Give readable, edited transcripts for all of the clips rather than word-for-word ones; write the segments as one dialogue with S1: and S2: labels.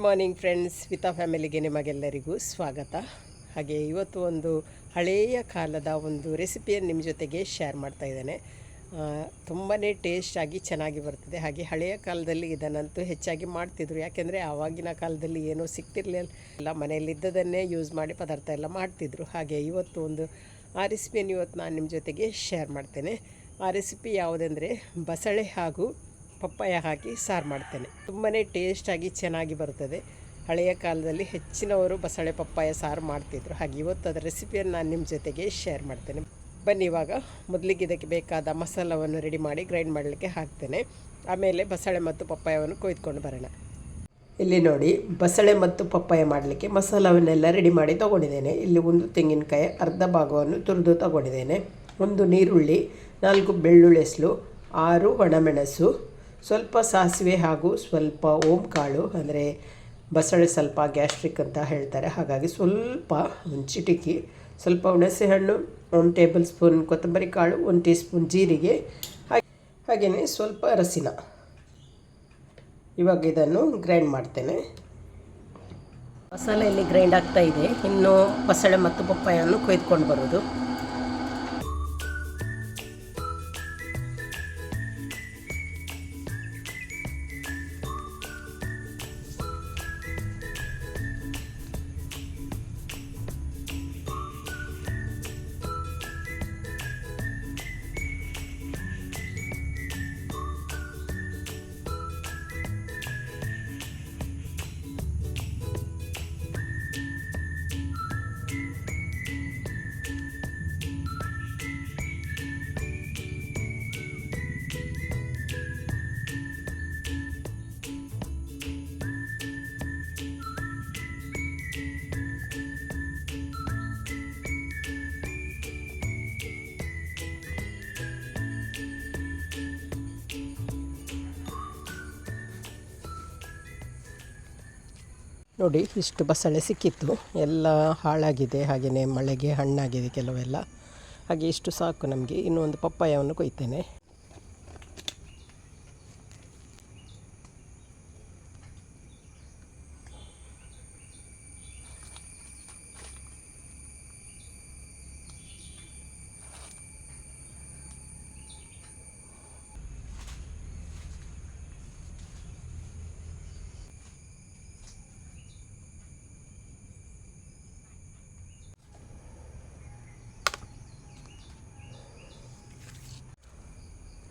S1: Good morning friends, ವಿತಾ ಫ್ಯಾಮಿಲಿಗೆ ನಿಮಗೆಲ್ಲರಿಗೂ ಸ್ವಾಗತ. ಹಾಗೆ ಇವತ್ತು ಒಂದು ಹಳೆಯ ಕಾಲದ ಒಂದು ರೆಸಿಪಿಯನ್ನು ನಿಮ್ಮ ಜೊತೆಗೆ ಶೇರ್ ಮಾಡ್ತಾ ಇದ್ದೇನೆ. ತುಂಬಾ ಟೇಸ್ಟಾಗಿ ಚೆನ್ನಾಗಿ ಬರ್ತದೆ. ಹಾಗೆ ಹಳೆಯ ಕಾಲದಲ್ಲಿ ಇದನ್ನಂತೂ ಹೆಚ್ಚಾಗಿ ಮಾಡ್ತಿದ್ರು, ಯಾಕೆಂದರೆ ಆವಾಗಿನ ಕಾಲದಲ್ಲಿ ಏನೂ ಸಿಗ್ತಿರಲಿಲ್ಲ, ಮನೆಯಲ್ಲಿದ್ದದನ್ನೇ ಯೂಸ್ ಮಾಡಿ ಪದಾರ್ಥ ಎಲ್ಲ ಮಾಡ್ತಿದ್ರು. ಹಾಗೆ ಇವತ್ತು ಆ ರೆಸಿಪಿಯನ್ನು ಇವತ್ತು ನಾನು ನಿಮ್ಮ ಜೊತೆಗೆ ಶೇರ್ ಮಾಡ್ತೇನೆ. ಆ ರೆಸಿಪಿ ಯಾವುದೆಂದರೆ ಬಸಳೆ ಹಾಗೂ ಪಪ್ಪಾಯ ಹಾಕಿ ಸಾರು ಮಾಡ್ತೇನೆ. ತುಂಬಾ ಟೇಸ್ಟಾಗಿ ಚೆನ್ನಾಗಿ ಬರ್ತದೆ. ಹಳೆಯ ಕಾಲದಲ್ಲಿ ಹೆಚ್ಚಿನವರು ಬಸಳೆ ಪಪ್ಪಾಯ ಸಾರು ಮಾಡ್ತಿದ್ರು. ಹಾಗೆ ಇವತ್ತು ಅದರ ರೆಸಿಪಿಯನ್ನು ನಾನು ನಿಮ್ಮ ಜೊತೆಗೆ ಶೇರ್ ಮಾಡ್ತೇನೆ. ಬನ್ನಿ, ಇವಾಗ ಮೊದಲಿಗೆ ಇದಕ್ಕೆ ಬೇಕಾದ ಮಸಾಲವನ್ನು ರೆಡಿ ಮಾಡಿ ಗ್ರೈಂಡ್ ಮಾಡಲಿಕ್ಕೆ ಹಾಕ್ತೇನೆ. ಆಮೇಲೆ ಬಸಳೆ ಮತ್ತು ಪಪ್ಪಾಯವನ್ನು ಕೊಯ್ದುಕೊಂಡು ಬರೋಣ. ಇಲ್ಲಿ ನೋಡಿ, ಬಸಳೆ ಮತ್ತು ಪಪ್ಪಾಯ ಮಾಡಲಿಕ್ಕೆ ಮಸಾಲವನ್ನೆಲ್ಲ ರೆಡಿ ಮಾಡಿ ತೊಗೊಂಡಿದ್ದೇನೆ. ಇಲ್ಲಿ ಒಂದು ತೆಂಗಿನಕಾಯಿ ಅರ್ಧ ಭಾಗವನ್ನು ತುರಿದು ತೊಗೊಂಡಿದ್ದೇನೆ, ಒಂದು ನೀರುಳ್ಳಿ, 4 ಬೆಳ್ಳುಳ್ಳಿ ಹೆಸರು, 6 ಒಣಮೆಣಸು, ಸ್ವಲ್ಪ ಸಾಸಿವೆ ಹಾಗೂ ಸ್ವಲ್ಪ ಓಂ ಕಾಳು, ಅಂದರೆ ಬಸಳೆ ಸ್ವಲ್ಪ ಗ್ಯಾಸ್ಟ್ರಿಕ್ ಅಂತ ಹೇಳ್ತಾರೆ, ಹಾಗಾಗಿ ಸ್ವಲ್ಪ ಒಂದು ಚಿಟಿಕೆ, ಸ್ವಲ್ಪ ಹುಣಸೆ ಹಣ್ಣು, 1 ಟೇಬಲ್ ಸ್ಪೂನ್ ಕೊತ್ತಂಬರಿ ಕಾಳು, 1 ಟೀ ಸ್ಪೂನ್ ಜೀರಿಗೆ, ಹಾಗೆಯೇ ಸ್ವಲ್ಪ ಅರಸಿನ. ಇವಾಗ ಇದನ್ನು ಗ್ರೈಂಡ್ ಮಾಡ್ತೇನೆ. ಮಸಾಲೆಯಲ್ಲಿ ಗ್ರೈಂಡ್ ಆಗ್ತಾ ಇದೆ. ಇನ್ನು ಬಸಳೆ ಮತ್ತು ಪಪ್ಪಾಯನ್ನು ಕೊಯ್ದುಕೊಂಡು ಬರೋದು. ನೋಡಿ, ಇಷ್ಟು ಬಸಳೆ ಸಿಕ್ಕಿತ್ತು, ಎಲ್ಲ ಹಾಳಾಗಿದೆ, ಹಾಗೆಯೇ ಮಳೆಗೆ ಹಣ್ಣಾಗಿದೆ ಕೆಲವೆಲ್ಲ. ಹಾಗೆ ಇಷ್ಟು ಸಾಕು ನಮಗೆ. ಇನ್ನೂ ಒಂದು ಪಪ್ಪಾಯವನ್ನು ಕೊಯ್ತೇನೆ.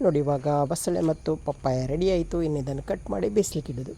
S1: ನೋಡಿ, ಇವಾಗ ಬಸಳೆ ಮತ್ತು ಪಪ್ಪಾಯ ರೆಡಿ ಆಯಿತು. ಇನ್ನು ಇದನ್ನು ಕಟ್ ಮಾಡಿ ಬೇಯಿಸ್ಲಿಕ್ಕೆ ಇಡೋದು.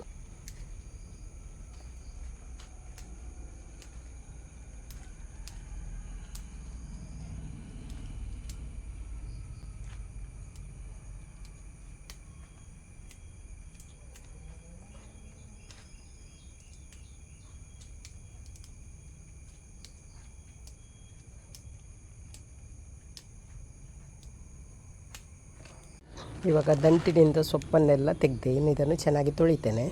S1: ಇವಾಗ ದಂಟಿನಿಂದ ಸೊಪ್ಪನ್ನೆಲ್ಲ ತೆಗೆದು ಇನ್ನು ಇದನ್ನು ಚೆನ್ನಾಗಿ ತೊಳಿತೇನೆ.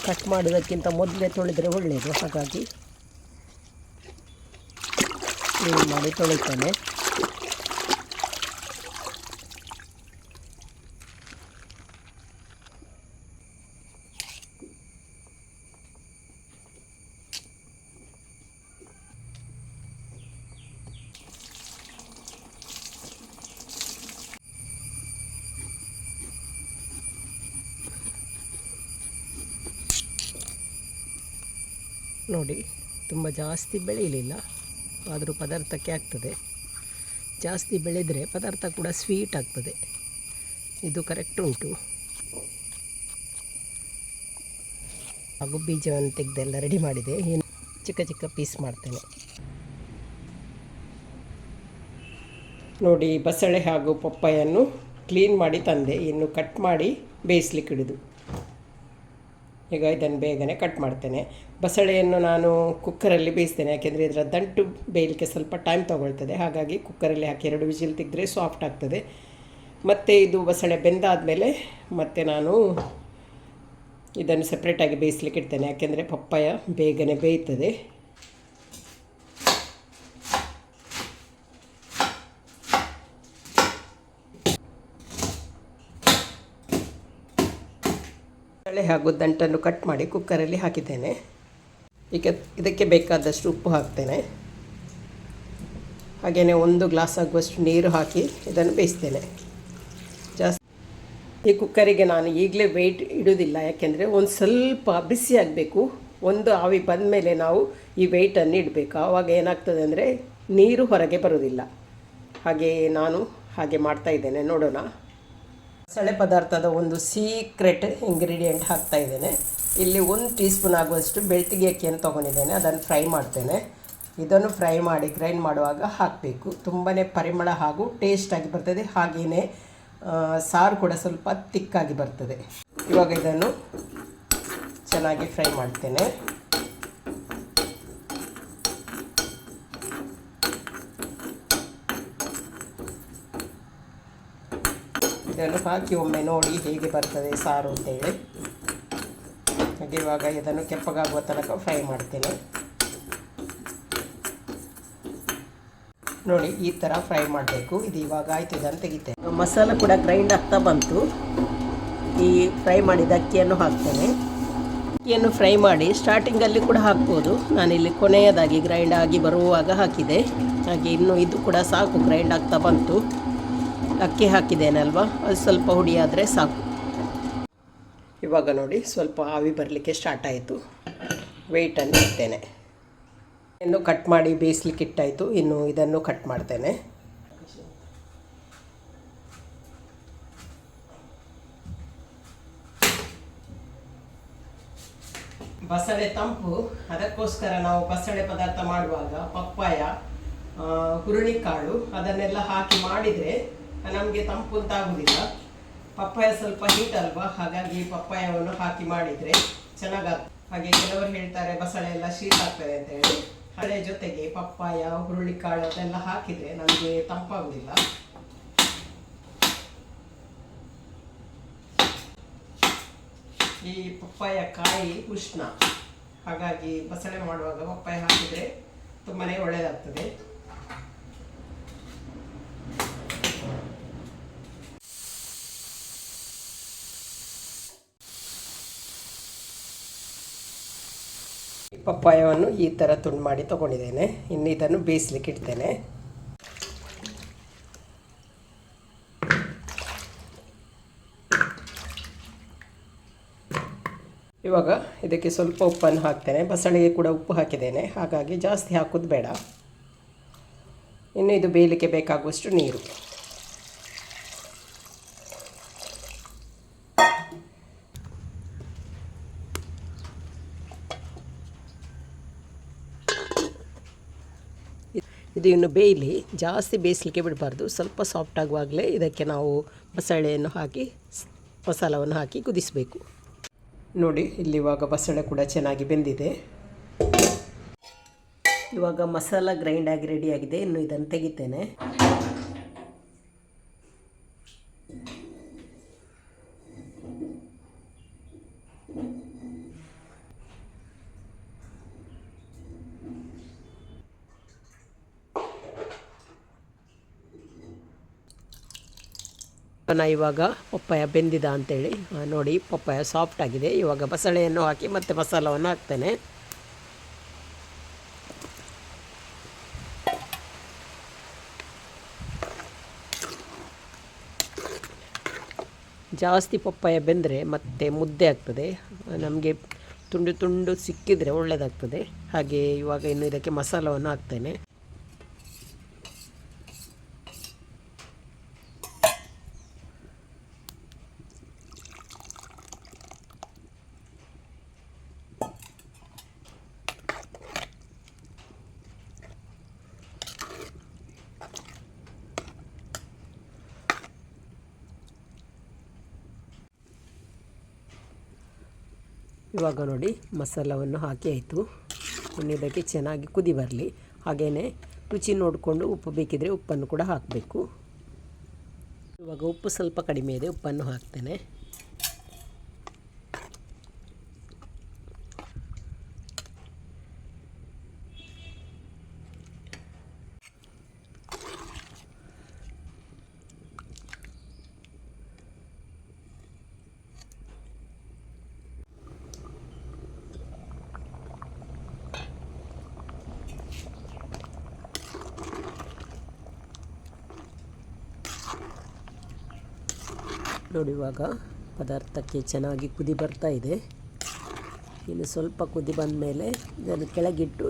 S1: ಕಟ್ ಮಾಡೋದಕ್ಕಿಂತ ಮೊದಲೇ ತೊಳೆದರೆ ಒಳ್ಳೆಯದು, ಹಾಗಾಗಿ ಕ್ಲೀನ್ ಮಾಡಿ ತೊಳಿತೇನೆ. ನೋಡಿ, ತುಂಬ ಜಾಸ್ತಿ ಬೆಳೆಯಲಿಲ್ಲ, ಆದರೂ ಪದಾರ್ಥಕ್ಕೆ ಆಗ್ತದೆ. ಜಾಸ್ತಿ ಬೆಳೆದರೆ ಪದಾರ್ಥ ಕೂಡ ಸ್ವೀಟ್ ಆಗ್ತದೆ. ಇದು ಕರೆಕ್ಟ್ ಉಂಟು. ಹಾಗೂ ಬೀಜವನ್ನು ತೆಗೆದೆಲ್ಲ ರೆಡಿ ಮಾಡಿದೆ. ಇನ್ನು ಚಿಕ್ಕ ಚಿಕ್ಕ ಪೀಸ್ ಮಾಡ್ತೇನೆ. ನೋಡಿ, ಬಸಳೆ ಹಾಗೂ ಪಪ್ಪಾಯನ್ನು ಕ್ಲೀನ್ ಮಾಡಿ ತಂದೆ. ಇನ್ನು ಕಟ್ ಮಾಡಿ ಬೇಯಿಸ್ಲಿಕ್ಕೆ ಇಡೋದು. ಈಗ ಇದನ್ನು ಬೇಗನೆ ಕಟ್ ಮಾಡ್ತೇನೆ. ಬಸಳೆಯನ್ನು ನಾನು ಕುಕ್ಕರಲ್ಲಿ ಬೇಯಿಸ್ತೇನೆ, ಯಾಕೆಂದರೆ ಇದರ ದಂಟು ಬೇಯಲಿಕ್ಕೆ ಸ್ವಲ್ಪ ಟೈಮ್ ತೊಗೊಳ್ತದೆ. ಹಾಗಾಗಿ ಕುಕ್ಕರಲ್ಲಿ ಹಾಕಿ 2 ವಿಜಿಲ್ ತೆಗೆದ್ರೆ ಸಾಫ್ಟ್ ಆಗ್ತದೆ. ಮತ್ತು ಇದು ಬಸಳೆ ಬೆಂದಾದಮೇಲೆ ಮತ್ತೆ ನಾನು ಇದನ್ನು ಸಪ್ರೇಟಾಗಿ ಬೇಯಿಸ್ಲಿಕ್ಕೆ ಇಡ್ತೇನೆ, ಯಾಕೆಂದರೆ ಪಪ್ಪಾಯ ಬೇಗನೆ ಬೇಯ್ತದೆ. ಬಸಳೆ ಹಾಗೂ ದಂಟನ್ನು ಕಟ್ ಮಾಡಿ ಕುಕ್ಕರಲ್ಲಿ ಹಾಕಿದ್ದೇನೆ. ಈಗ ಇದಕ್ಕೆ ಬೇಕಾದಷ್ಟು ಉಪ್ಪು ಹಾಕ್ತೇನೆ. ಹಾಗೆಯೇ 1 ಗ್ಲಾಸ್ ಆಗುವಷ್ಟು ನೀರು ಹಾಕಿ ಇದನ್ನು ಬೇಯಿಸ್ತೇನೆ. ಜಾಸ್ತಿ ಈ ಕುಕ್ಕರಿಗೆ ನಾನು ಈಗಲೇ ವೆಯ್ಟ್ ಇಡೋದಿಲ್ಲ, ಯಾಕೆಂದರೆ ಒಂದು ಸ್ವಲ್ಪ ಬಿಸಿ ಆಗಬೇಕು. ಒಂದು ಆವಿ ಬಂದ ಮೇಲೆ ನಾವು ಈ ವೆಯ್ಟನ್ನು ಇಡಬೇಕು. ಆವಾಗ ಏನಾಗ್ತದೆ ಅಂದರೆ ನೀರು ಹೊರಗೆ ಬರೋದಿಲ್ಲ. ಹಾಗೆ ನಾನು ಹಾಗೆ ಮಾಡ್ತಾಯಿದ್ದೇನೆ. ನೋಡೋಣ. ಬಸಳೆ ಪದಾರ್ಥದ ಒಂದು ಸೀಕ್ರೆಟ್ ಇಂಗ್ರೀಡಿಯೆಂಟ್ ಹಾಕ್ತಾಯಿದ್ದೇನೆ. ಇಲ್ಲಿ 1 ಟೀ ಸ್ಪೂನ್ ಆಗುವಷ್ಟು ಬೆಳ್ತಿಗೆ ಅಕ್ಕಿಯನ್ನು ತೊಗೊಂಡಿದ್ದೇನೆ. ಅದನ್ನು ಫ್ರೈ ಮಾಡ್ತೇನೆ. ಇದನ್ನು ಫ್ರೈ ಮಾಡಿ ಗ್ರೈಂಡ್ ಮಾಡುವಾಗ ಹಾಕಬೇಕು. ತುಂಬಾ ಪರಿಮಳ ಹಾಗೂ ಟೇಸ್ಟಾಗಿ ಬರ್ತದೆ. ಹಾಗೆಯೇ ಸಾರು ಕೂಡ ಸ್ವಲ್ಪ ತಿಕ್ಕಾಗಿ ಬರ್ತದೆ. ಇವಾಗ ಇದನ್ನು ಚೆನ್ನಾಗಿ ಫ್ರೈ ಮಾಡ್ತೇನೆ. ಇದನ್ನು ಹಾಕಿ ಒಮ್ಮೆ ನೋಡಿ ಹೇಗೆ ಬರ್ತದೆ ಸಾರು ಅಂತೇಳಿ. ಹಾಗೆ ಇವಾಗ ಇದನ್ನು ಕೆಂಪಗಾಗುವ ತನಕ ಫ್ರೈ ಮಾಡ್ತೇನೆ. ನೋಡಿ, ಈ ಥರ ಫ್ರೈ ಮಾಡಬೇಕು. ಇದು ಇವಾಗ ಆಯಿತು. ಇದನ್ನು ತೆಗಿತೇನೆ. ಮಸಾಲ ಕೂಡ ಗ್ರೈಂಡ್ ಆಗ್ತಾ ಬಂತು. ಈ ಫ್ರೈ ಮಾಡಿದ ಅಕ್ಕಿಯನ್ನು ಹಾಕ್ತೇನೆ. ಅಕ್ಕಿಯನ್ನು ಫ್ರೈ ಮಾಡಿ ಸ್ಟಾರ್ಟಿಂಗಲ್ಲಿ ಕೂಡ ಹಾಕ್ಬೋದು. ನಾನಿಲ್ಲಿ ಕೊನೆಯದಾಗಿ ಗ್ರೈಂಡ್ ಆಗಿ ಬರುವಾಗ ಹಾಕಿದೆ. ಹಾಗೆ ಇನ್ನು ಇದು ಕೂಡ ಸಾಕು, ಗ್ರೈಂಡ್ ಆಗ್ತಾ ಬಂತು. ಅಕ್ಕಿ ಹಾಕಿದ್ದೇನೆ ಅಲ್ವಾ, ಅದು ಸ್ವಲ್ಪ ಹುಡಿಯಾದರೆ ಸಾಕು. ಇವಾಗ ನೋಡಿ, ಸ್ವಲ್ಪ ಆವಿ ಬರಲಿಕ್ಕೆ ಸ್ಟಾರ್ಟ್ ಆಯಿತು. ವೆಯ್ಟನ್ನು ಇಡ್ತೇನೆ. ಇನ್ನು ಕಟ್ ಮಾಡಿ ಬೇಯಿಸ್ಲಿಕ್ಕೆ ಇಟ್ಟಾಯಿತು. ಇನ್ನು ಇದನ್ನು ಕಟ್ ಮಾಡ್ತೇನೆ. ಬಸಳೆ ತಂಪು, ಅದಕ್ಕೋಸ್ಕರ ನಾವು ಬಸಳೆ ಪದಾರ್ಥ ಮಾಡುವಾಗ ಪಪ್ಪಾಯ, ಹುರುಳಿಕಾಳು ಅದನ್ನೆಲ್ಲ ಹಾಕಿ ಮಾಡಿದರೆ ನಮಗೆ ತಂಪು ಅಂತ ಆಗೋದಿಲ್ಲ. ಪಪ್ಪಾಯ ಸ್ವಲ್ಪ ಹೀಟ್ ಅಲ್ವಾ, ಹಾಗಾಗಿ ಪಪ್ಪಾಯವನ್ನು ಹಾಕಿ ಮಾಡಿದರೆ ಚೆನ್ನಾಗಾಗ್ತದೆ. ಹಾಗೆ ಕೆಲವರು ಹೇಳ್ತಾರೆ ಬಸಳೆ ಎಲ್ಲ ಶೀತ ಆಗ್ತದೆ ಅಂತ ಹೇಳಿ. ಹಳೆ ಜೊತೆಗೆ ಪಪ್ಪಾಯ, ಹುರುಳಿಕಾಳು ಅದೆಲ್ಲ ಹಾಕಿದರೆ ನಮಗೆ ತಂಪಾಗೋದಿಲ್ಲ. ಈ ಪಪ್ಪಾಯ ಕಾಯಿ ಉಷ್ಣ, ಹಾಗಾಗಿ ಬಸಳೆ ಮಾಡುವಾಗ ಪಪ್ಪಾಯ ಹಾಕಿದರೆ ತುಂಬಾ ಒಳ್ಳೆಯದಾಗ್ತದೆ. ಪಪ್ಪಾಯವನ್ನು ಈ ಥರ ತುಂಡು ಮಾಡಿ ತೊಗೊಂಡಿದ್ದೇನೆ. ಇನ್ನು ಇದನ್ನು ಬೇಯಿಸ್ಲಿಕ್ಕೆ ಇಡ್ತೇನೆ. ಇವಾಗ ಇದಕ್ಕೆ ಸ್ವಲ್ಪ ಉಪ್ಪನ್ನು ಹಾಕ್ತೇನೆ. ಬಸಳೆಗೆ ಕೂಡ ಉಪ್ಪು ಹಾಕಿದ್ದೇನೆ, ಹಾಗಾಗಿ ಜಾಸ್ತಿ ಹಾಕೋದು ಬೇಡ. ಇನ್ನು ಇದು ಬೇಯಲಿಕ್ಕೆ ಬೇಕಾಗುವಷ್ಟು ನೀರು. ಇದು ಇನ್ನು ಬೇಯಲಿ, ಜಾಸ್ತಿ ಬೇಯಿಸಲಿಕ್ಕೆ ಬಿಡಬಾರ್ದು. ಸ್ವಲ್ಪ ಸಾಫ್ಟ್ ಆಗುವಾಗಲೇ ಇದಕ್ಕೆ ನಾವು ಬಸಳೆಯನ್ನು ಹಾಕಿ ಮಸಾಲವನ್ನು ಹಾಕಿ ಕುದಿಸಬೇಕು. ನೋಡಿ, ಇಲ್ಲಿ ಇವಾಗ ಬಸಳೆ ಕೂಡ ಚೆನ್ನಾಗಿ ಬೆಂದಿದೆ. ಇವಾಗ ಮಸಾಲ ಗ್ರೈಂಡ್ ಆಗಿ ರೆಡಿಯಾಗಿದೆ. ಇನ್ನು ಇದನ್ನು ತೆಗಿತೇನೆ. ಇವಾಗ ಪಪ್ಪಾಯ ಬೆಂದಿದ ಅಂತೇಳಿ ನೋಡಿ, ಪಪ್ಪಾಯ ಸಾಫ್ಟ್ ಆಗಿದೆ. ಇವಾಗ ಬಸಳೆಯನ್ನು ಹಾಕಿ ಮತ್ತೆ ಮಸಾಲವನ್ನು ಹಾಕ್ತೇನೆ. ಜಾಸ್ತಿ ಪಪ್ಪಾಯ ಬೆಂದರೆ ಮತ್ತೆ ಮುದ್ದೆ ಆಗ್ತದೆ. ನಮಗೆ ತುಂಡು ತುಂಡು ಸಿಕ್ಕಿದರೆ ಒಳ್ಳೆಯದಾಗ್ತದೆ. ಹಾಗೆ ಇವಾಗ ಇನ್ನು ಇದಕ್ಕೆ ಮಸಾಲವನ್ನು ಹಾಕ್ತೇನೆ. ಇವಾಗ ನೋಡಿ, ಮಸಾಲವನ್ನು ಹಾಕಿ ಆಯಿತು. ಇನ್ನು ಇದಕ್ಕೆ ಚೆನ್ನಾಗಿ ಕುದಿ ಬರಲಿ. ಹಾಗೆಯೇ ರುಚಿ ನೋಡಿಕೊಂಡು ಉಪ್ಪು ಬೇಕಿದ್ದರೆ ಉಪ್ಪನ್ನು ಕೂಡ ಹಾಕಬೇಕು. ಇವಾಗ ಉಪ್ಪು ಸ್ವಲ್ಪ ಕಡಿಮೆ ಇದೆ, ಉಪ್ಪನ್ನು ಹಾಕ್ತೇನೆ. ನೋಡಿ, ಇವಾಗ ಪದಾರ್ಥಕ್ಕೆ ಚೆನ್ನಾಗಿ ಕುದಿ ಬರ್ತಾ ಇದೆ. ಇನ್ನು ಸ್ವಲ್ಪ ಕುದಿ ಬಂದ ಮೇಲೆ ಇದನ್ನು ಕೆಳಗಿಟ್ಟು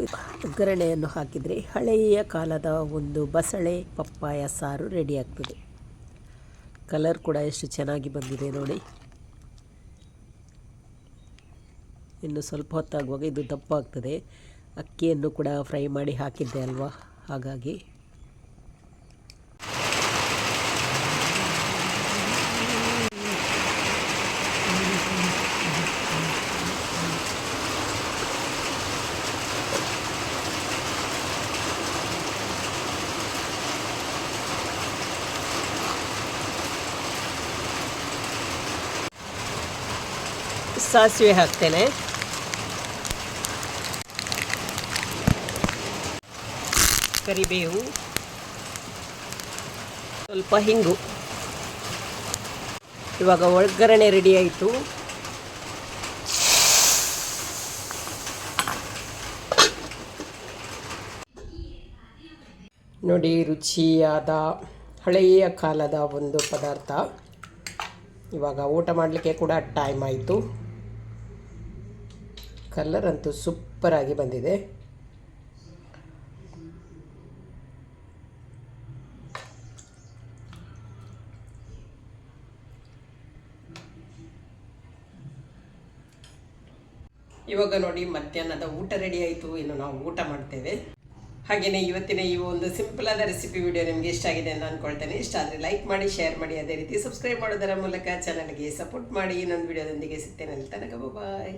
S1: ಒಗ್ಗರಣೆಯನ್ನು ಹಾಕಿದರೆ ಹಳೆಯ ಕಾಲದ ಒಂದು ಬಸಳೆ ಪಪ್ಪಾಯ ಸಾರು ರೆಡಿ ಆಗ್ತದೆ. ಕಲರ್ ಕೂಡ ಎಷ್ಟು ಚೆನ್ನಾಗಿ ಬಂದಿದೆ ನೋಡಿ. ಇನ್ನು ಸ್ವಲ್ಪ ಹೊತ್ತಾಗುವಾಗ ಇದು ದಪ್ಪ ಆಗ್ತದೆ. ಅಕ್ಕಿಯನ್ನು ಕೂಡ ಫ್ರೈ ಮಾಡಿ ಹಾಕಿದ್ದೆ ಅಲ್ವಾ, ಹಾಗಾಗಿ. ಸಾಸಿವೆ ಹಾಕ್ತೇನೆ, ಕರಿಬೇವು, ಸ್ವಲ್ಪ ಹಿಂಗು. ಇವಾಗ ಒಗ್ಗರಣೆ ರೆಡಿ ಆಯಿತು. ನೋಡಿ, ರುಚಿಯಾದ ಹಳೆಯ ಕಾಲದ ಒಂದು ಪದಾರ್ಥ. ಇವಾಗ ಊಟ ಮಾಡಲಿಕ್ಕೆ ಕೂಡ ಟೈಮ್ ಆಯಿತು. ಕಲರ್ ಅಂತೂ ಸೂಪರಾಗಿ ಬಂದಿದೆ. ಇವಾಗ ನೋಡಿ, ಮಧ್ಯಾಹ್ನದ ಊಟ ರೆಡಿ ಆಯಿತು. ಇನ್ನು ನಾವು ಊಟ ಮಾಡ್ತೇವೆ. ಹಾಗೆಯೇ ಇವತ್ತಿನ ಈ ಒಂದು ಸಿಂಪಲ್ ಆದ ರೆಸಿಪಿ ವಿಡಿಯೋ ನಿಮಗೆ ಇಷ್ಟ ಆಗಿದೆ ಅಂತ ಅಂದ್ಕೊಳ್ತೇನೆ. ಇಷ್ಟ ಆದರೆ ಲೈಕ್ ಮಾಡಿ, ಶೇರ್ ಮಾಡಿ, ಅದೇ ರೀತಿ ಸಬ್ಸ್ಕ್ರೈಬ್ ಮಾಡೋದರ ಮೂಲಕ ಚಾನಲ್ಗೆ ಸಪೋರ್ಟ್ ಮಾಡಿ. ಇನ್ನೊಂದು ವಿಡಿಯೋದೊಂದಿಗೆ ಸಿಗ್ತೇನೆ. ಅಲ್ಲಿ ತನಕ ಬಾಯ್.